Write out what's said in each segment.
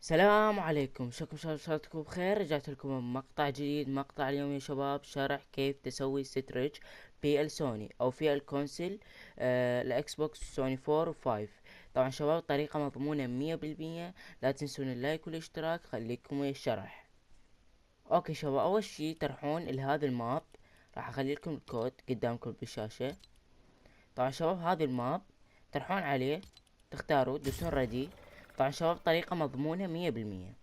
السلام عليكم، شكرا شاركتكم بخير. رجعت لكم مقطع جديد. مقطع اليوم يا شباب شرح كيف تسوي ستريتش في السوني او في الكونسل، الاكس بوكس سوني 4 و 5. طبعا شباب طريقة مضمونة 100%. لا تنسون اللايك والاشتراك. خليكم ويا الشرح. اوكي شباب، اول شي تروحون لهذا الماب. راح اخلي لكم الكود قدامكم بالشاشة. طبعا شباب هذا الماب تروحون عليه، تختاروا تدوسون ريدي. طبعا شباب طريقة مضمونة 100%.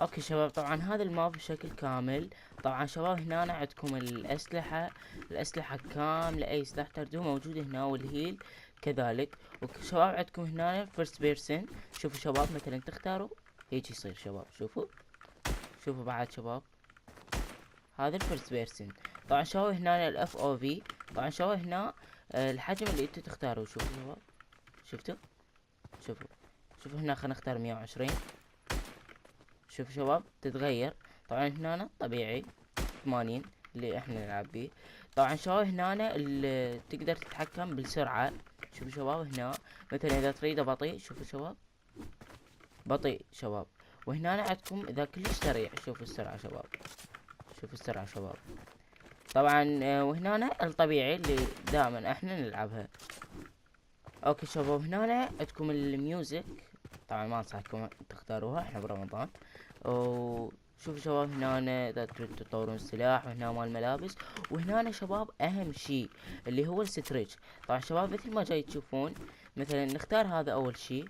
اوكي شباب، طبعا هذا الماب بشكل كامل. طبعا شباب هنا عندكم الاسلحة كاملة، اي سلاح تردوه موجود هنا، والهيل كذلك. وشباب عندكم هنا فيرست بيرسون. شوفوا شباب، مثلا تختاروا هيك يصير شباب. شوفوا بعد شباب، هذا الفيرست بيرسون. طبعا شباب هنا الاف او في. طبعا شباب هنا الحجم اللي انتوا تختاروا. شوفوا شباب، شفتوا؟ شوفوا شوفوا هنا، خلينا نختار 120. شوفوا شباب تتغير. طبعا هنا طبيعي 80 اللي احنا نلعب بيه. طبعا شباب هنا اللي تقدر تتحكم بالسرعة. شوفوا شباب هنا، مثلا اذا تريده بطيء، شوفوا شباب بطيء شباب. وهنا عندكم اذا كلش سريع. شوفوا السرعة شباب، شوفوا السرعة شباب. طبعا وهنا الطبيعي اللي دائما احنا نلعبها. اوكي شباب، هنا عندكم الميوزك. طبعا ما انصحكم تختاروها، احنا برمضان. وشوفوا شباب هنا اذا تريد تطورون السلاح، وهنا مال الملابس. وهنا شباب اهم شي اللي هو الستريتش. طبعا شباب مثل ما جاي تشوفون، مثلا نختار هذا اول شي.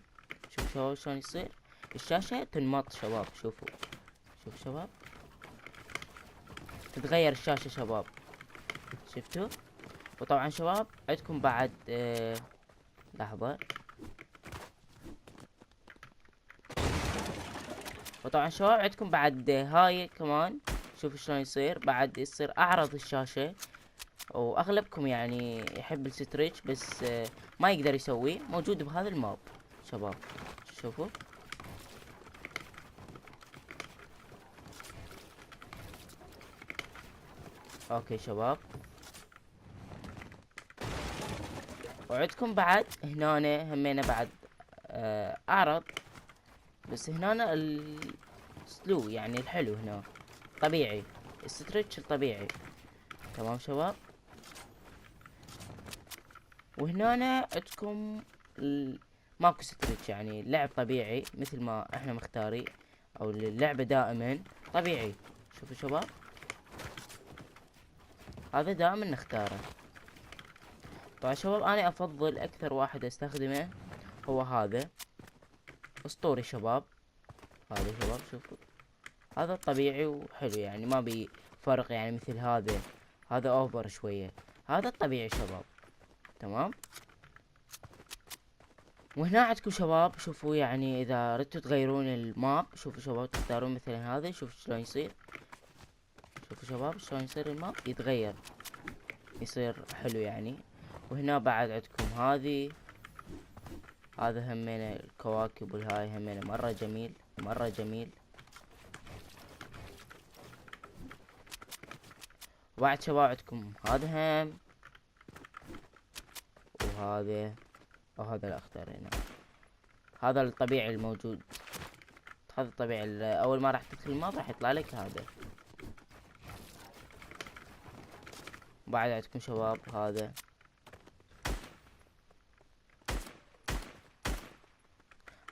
شوفوا شباب شلون يصير، الشاشة تنمط شباب. شوفوا شباب تتغير الشاشة شباب، شفتوا؟ وطبعا شباب عندكم بعد لحظة. وطبعا شباب عندكم بعد هاي كمان. شوفوا شلون يصير، بعد يصير اعرض الشاشة. واغلبكم يعني يحب الستريتش، بس ما يقدر يسويه. موجود بهذا الماب شباب. شوفوا اوكي شباب. وعندكم بعد هنا همينة بعد اعرض. بس هنا السلو يعني الحلو هنا طبيعي، الستريتش الطبيعي. تمام شباب. وهنا عندكم ماكو ستريتش، يعني اللعب طبيعي مثل ما احنا مختاري، او اللعبة دائما طبيعي. شوفوا شباب، هذا دائما نختاره. طبعا شباب انا افضل اكثر واحد استخدمه هو هذا، اسطوري شباب. هذا شباب شوفوا، هذا الطبيعي وحلو، يعني ما بي فرق يعني مثل هذا اوفر شوية. هذا الطبيعي شباب. تمام. وهنا عندكم شباب، شوفوا يعني اذا ردتوا تغيرون الماب. شوفوا شباب تختارون مثلا هذا. شوفوا شلون يصير، شوفوا شباب شلون يصير الماب يتغير، يصير حلو يعني. وهنا بعد عندكم هذا همينه الكواكب، والهاي همينه مرة جميل، مرة جميل. وبعد شباب عندكم هذا هم، وهذا الاخضر هنا. هذا الطبيعي الموجود، هذا الطبيعي اول ما راح تدخل الماب راح يطلع لك هذا. بعد عندكم شباب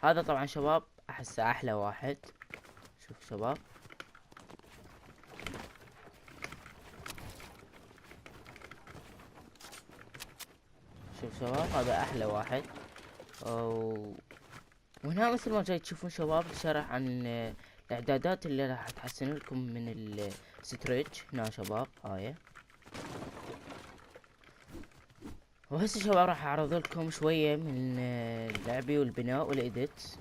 هذا طبعا شباب احسه احلى واحد. شوف شباب، شوف شباب هذا احلى واحد. أو... وهنا مثل ما جاي تشوفون شباب شرح عن الاعدادات اللي راح تحسن لكم من الستريتش هنا شباب. هاي وهسه شباب راح اعرض لكم شوية من لعبي والبناء والايديت.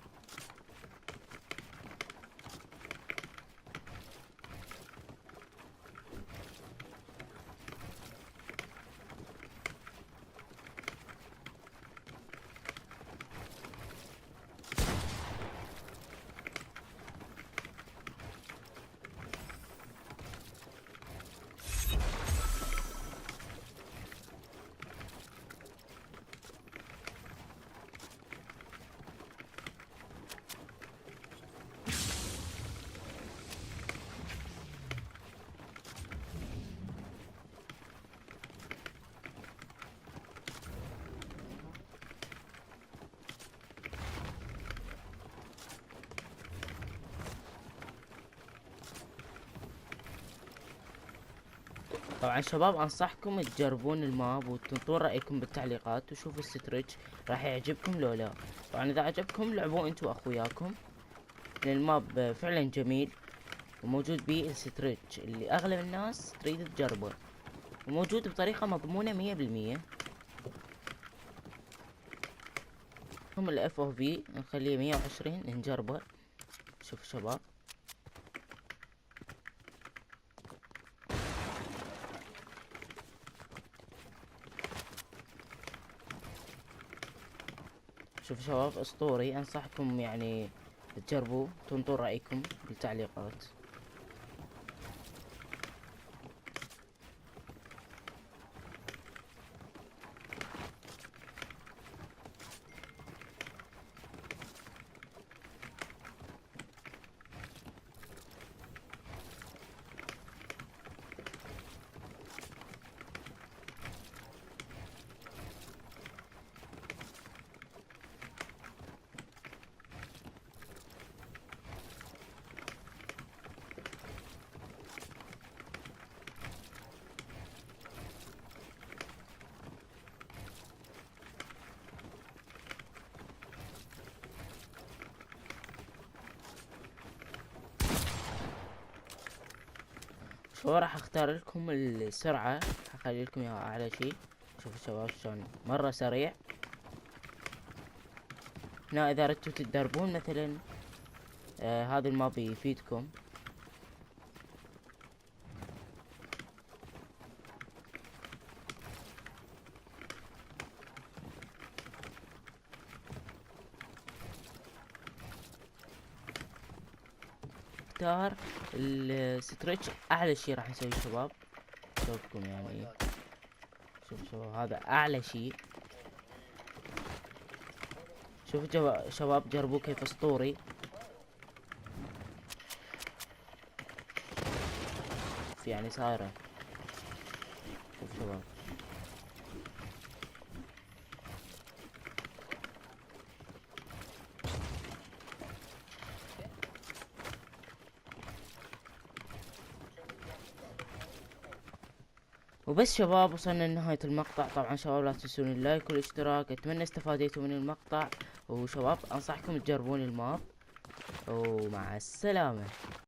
طبعا شباب انصحكم تجربون الماب وتنطون رايكم بالتعليقات وشوفوا الستريتش راح يعجبكم لو لا. طبعا اذا عجبكم لعبوه انتوا واخوياكم، لان الماب فعلا جميل وموجود بيه الستريتش اللي اغلب الناس تريد تجربه، وموجود بطريقة مضمونة 100%. هم الاف او في نخليه 120 نجربه. شوف شباب، شوف شباب اسطوري، انصحكم يعني تجربوه تنطوا رايكم بالتعليقات. شو راح اختار لكم السرعة، هخلي لكم اياها اعلى شي. شوفوا شباب شلون مرة سريع. هنا اذا ردتوا تتدربون مثلا هذا الماب يفيدكم. اختار الستريتش اعلى شي راح نسوي شباب. شوفكم يعني، شوف شباب هذا اعلى شي. شوف شباب جربوه كيف اسطوري. يعني صايرة. شوف شباب، وبس شباب وصلنا لنهاية المقطع. طبعا شباب لا تنسون اللايك والاشتراك، اتمنى استفاديتوا من المقطع. وشباب انصحكم تجربون الماب، ومع السلامة.